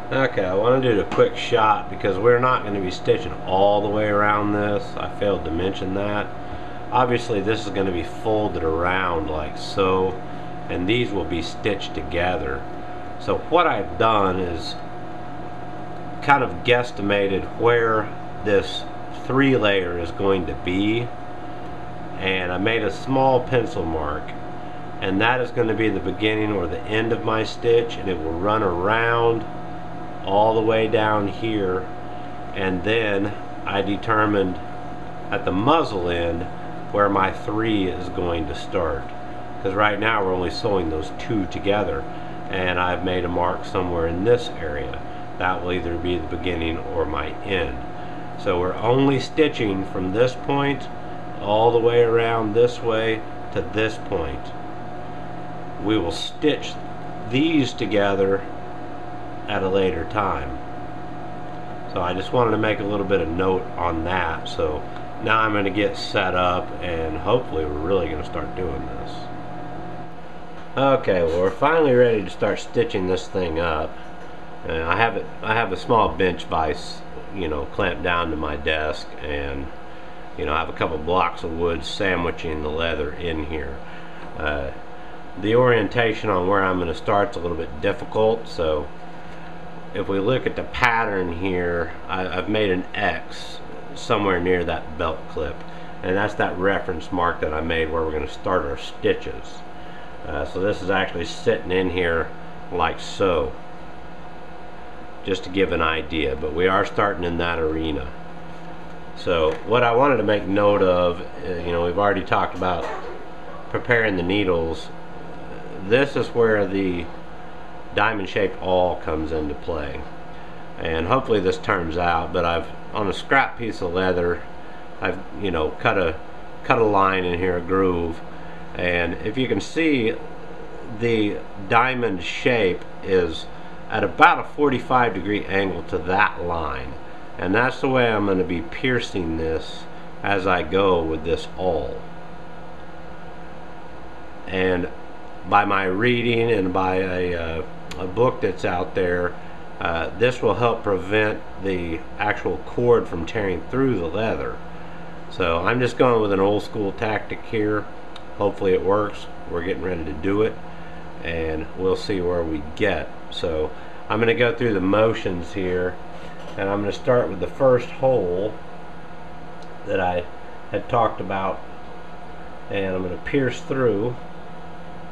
Okay, I want to do a quick shot because we're not going to be stitching all the way around this. I failed to mention that. Obviously this is going to be folded around like so, and these will be stitched together. So what I've done is kind of guesstimated where this 3-layer is going to be, and I made a small pencil mark, and that is going to be the beginning or the end of my stitch, and it will run around all the way down here. And then I determined at the muzzle end where my 3 is going to start, because right now we're only sewing those 2 together, and I've made a mark somewhere in this area. That will either be the beginning or my end. So we're only stitching from this point all the way around this way to this point. We will stitch these together at a later time. So I just wanted to make a little bit of note on that. So now I'm going to get set up, and hopefully we're really going to start doing this. Okay, well, we're finally ready to start stitching this thing up. I have a small bench vise, clamped down to my desk, and I have a couple blocks of wood sandwiching the leather in here. The orientation on where I'm going to start is a little bit difficult, so if we look at the pattern here, I've made an X somewhere near that belt clip, and that's that reference mark that I made where we're going to start our stitches. So this is actually sitting in here like so, just to give an idea, but we are starting in that arena. So what I wanted to make note of, we've already talked about preparing the needles. This is where the diamond shaped awl comes into play, and hopefully this turns out. But I've, on a scrap piece of leather, I've cut a line in here, a groove, and if you can see, the diamond shape is at about a 45-degree angle to that line, and that's the way I'm going to be piercing this as I go with this awl. And by my reading and by a book that's out there, this will help prevent the actual cord from tearing through the leather. So I'm just going with an old school tactic here. Hopefully it works. We're getting ready to do it, and we'll see where we get. So I'm going to go through the motions here, and I'm going to start with the first hole that I had talked about, and I'm going to pierce through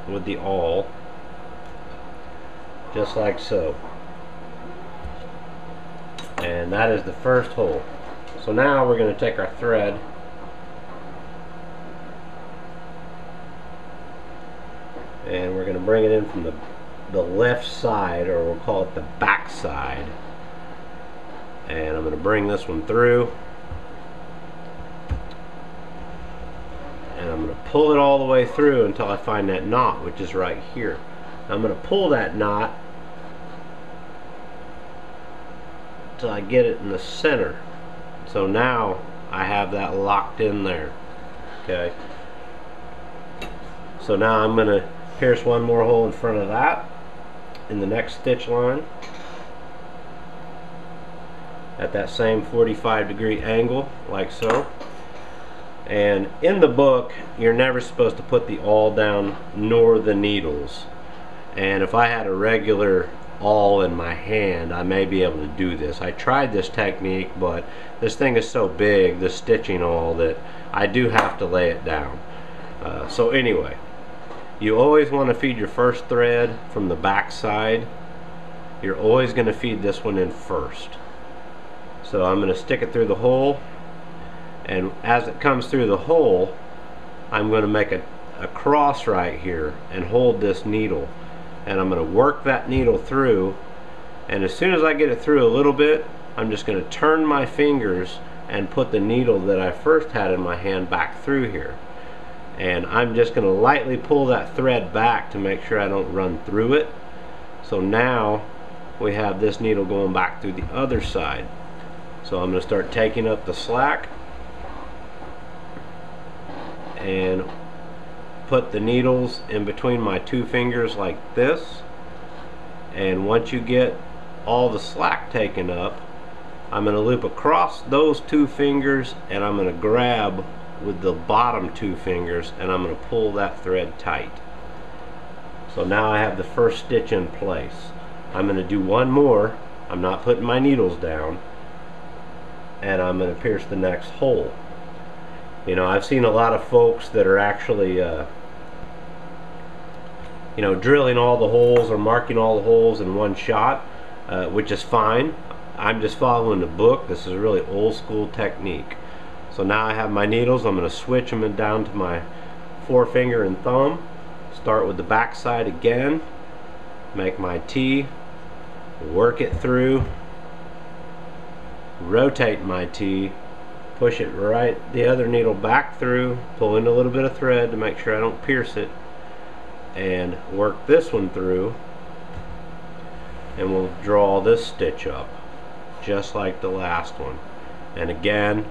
with the awl just like so, and that is the first hole. So now we're going to take our thread and we're going to bring it in from the left side, or we'll call it the back side, and I'm going to bring this one through, and I'm going to pull it all the way through until I find that knot, which is right here. I'm going to pull that knot until I get it in the center. So now I have that locked in there. Okay. So now I'm going to pierce one more hole in front of that in the next stitch line at that same 45-degree angle, like so. And in the book, you're never supposed to put the awl down nor the needles. And if I had a regular awl in my hand, I may be able to do this. I tried this technique, but this thing is so big, the stitching awl, that I do have to lay it down. So anyway, you always want to feed your first thread from the back side. You're always going to feed this one in first. So I'm going to stick it through the hole, and as it comes through the hole, I'm going to make a cross right here and hold this needle, and I'm going to work that needle through, and as soon as I get it through a little bit, I'm just going to turn my fingers and put the needle that I first had in my hand back through here, and I'm just going to lightly pull that thread back to make sure I don't run through it. So now we have this needle going back through the other side. So I'm going to start taking up the slack and put the needles in between my two fingers like this, and once you get all the slack taken up, I'm going to loop across those two fingers, and I'm going to grab with the bottom two fingers, and I'm going to pull that thread tight. So now I have the first stitch in place. I'm going to do one more. I'm not putting my needles down, and I'm going to pierce the next hole. You know, I've seen a lot of folks that are actually you know, drilling all the holes or marking all the holes in one shot, which is fine. I'm just following the book. This is a really old school technique. So now I have my needles. I'm going to switch them down to my forefinger and thumb. Start with the back side again, make my T, work it through, rotate my T, push it right the other needle back through, pull in a little bit of thread to make sure I don't pierce it, and work this one through, and we'll draw this stitch up just like the last one. And again,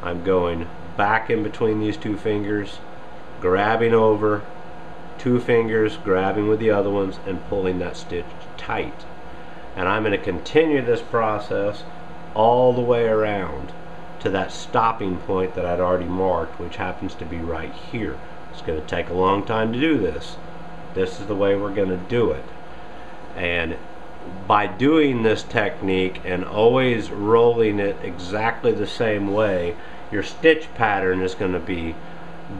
I'm going back in between these two fingers, grabbing over, two fingers grabbing with the other ones, and pulling that stitch tight. And I'm going to continue this process all the way around to that stopping point that I'd already marked, which happens to be right here. It's going to take a long time to do this. This is the way we're going to do it. And by doing this technique and always rolling it exactly the same way, your stitch pattern is going to be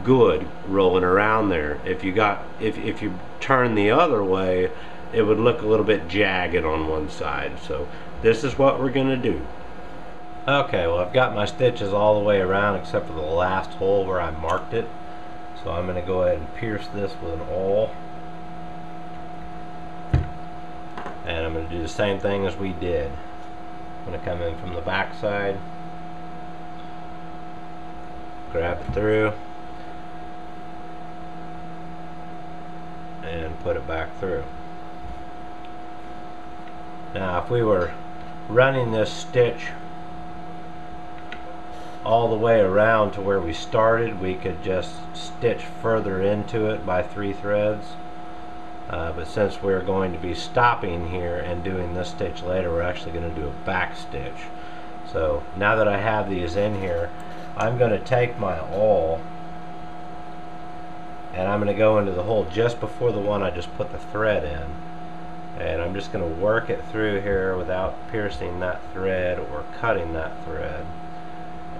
good rolling around there. If you turn the other way, it would look a little bit jagged on one side. So this is what we're going to do. Okay, well, I've got my stitches all the way around except for the last hole where I marked it. So I'm going to go ahead and pierce this with an awl. And I'm going to do the same thing as we did. I'm going to come in from the back side, grab it through, and put it back through. Now if we were running this stitch all the way around to where we started, we could just stitch further into it by 3 threads. But since we're going to be stopping here and doing this stitch later, we're actually going to do a back stitch. So now that I have these in here, I'm going to take my awl and I'm going to go into the hole just before the one I just put the thread in, and I'm just going to work it through here without piercing that thread or cutting that thread,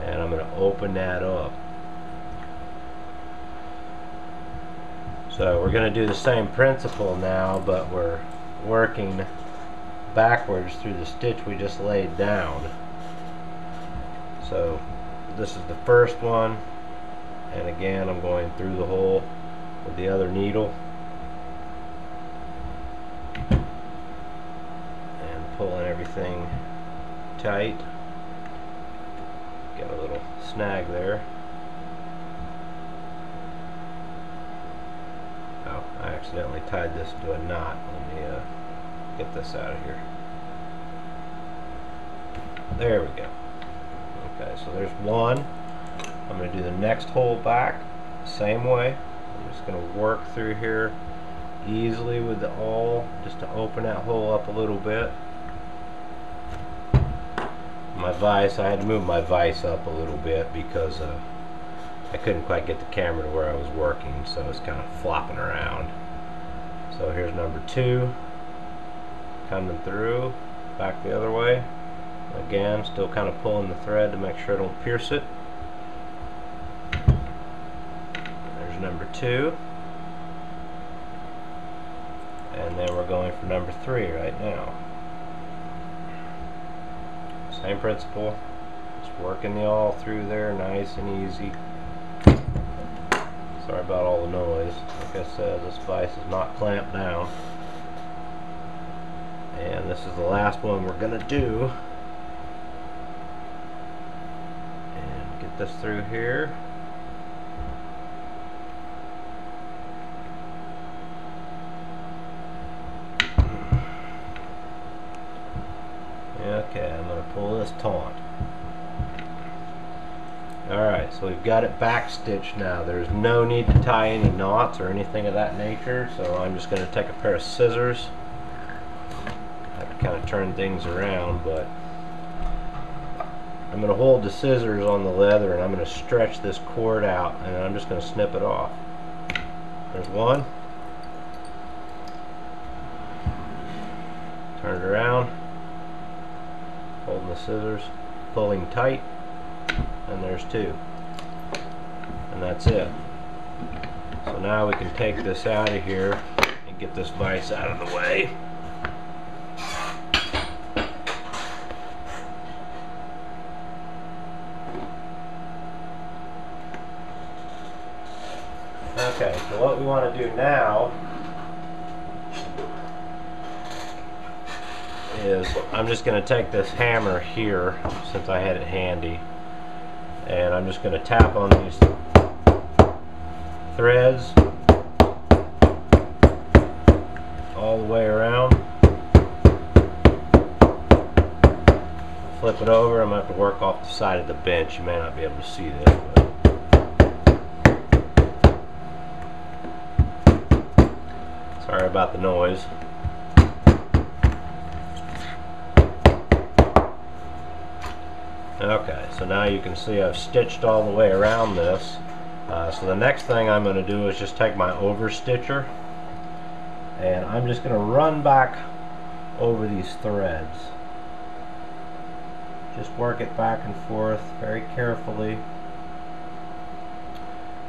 and I'm going to open that up. So we're going to do the same principle now, but we're working backwards through the stitch we just laid down. So this is the first one, and again I'm going through the hole with the other needle and pulling everything tight. Got a little snag there. Oh, I accidentally tied this to a knot. Let me get this out of here. There we go. Okay, so there's one. I'm going to do the next hole back same way. I'm just going to work through here easily with the awl just to open that hole up a little bit. My vise, I had to move my vise up a little bit because I couldn't quite get the camera to where I was working, so it's kind of flopping around. So here's number 2, coming through, back the other way. Again, still kind of pulling the thread to make sure I don't pierce it. There's number 2. And then we're going for number 3 right now. Same principle, just working the awl through there nice and easy. Sorry about all the noise. Like I said, this vise is not clamped down. And this is the last one we're going to do. And get this through here. Okay, I'm going to pull this taunt. Alright, so we've got it back stitched now. There's no need to tie any knots or anything of that nature, so I'm just going to take a pair of scissors. I have to kind of turn things around, but I'm going to hold the scissors on the leather and I'm going to stretch this cord out, and I'm just going to snip it off. There's one. Turn it around, holding the scissors, pulling tight, and there's two. And that's it. So now we can take this out of here and get this vise out of the way. Okay, so what we want to do now is I'm just going to take this hammer here, since I had it handy, and I'm just going to tap on these threads all the way around. Flip it over. I'm going to have to work off the side of the bench. You may not be able to see this, but sorry about the noise. Okay, so now you can see I've stitched all the way around this. So the next thing I'm going to do is just take my overstitcher, and I'm just going to run back over these threads. Just work it back and forth very carefully,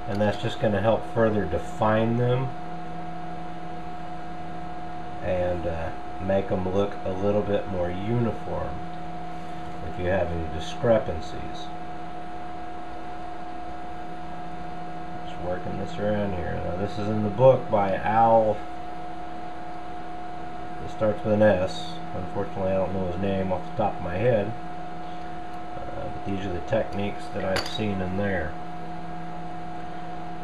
and that's just going to help further define them and make them look a little bit more uniform if you have any discrepancies. Just working this around here. Now this is in the book by Al. It starts with an S. Unfortunately I don't know his name off the top of my head. But these are the techniques that I've seen in there.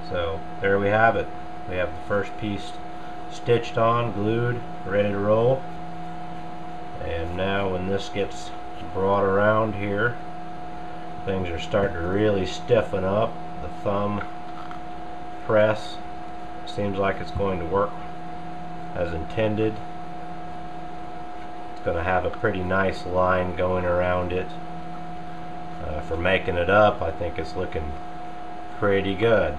So there we have it. We have the first piece stitched on, glued, ready to roll. And now when this gets brought around here, things are starting to really stiffen up. The thumb press seems like it's going to work as intended. It's going to have a pretty nice line going around it. For making it up, I think it's looking pretty good.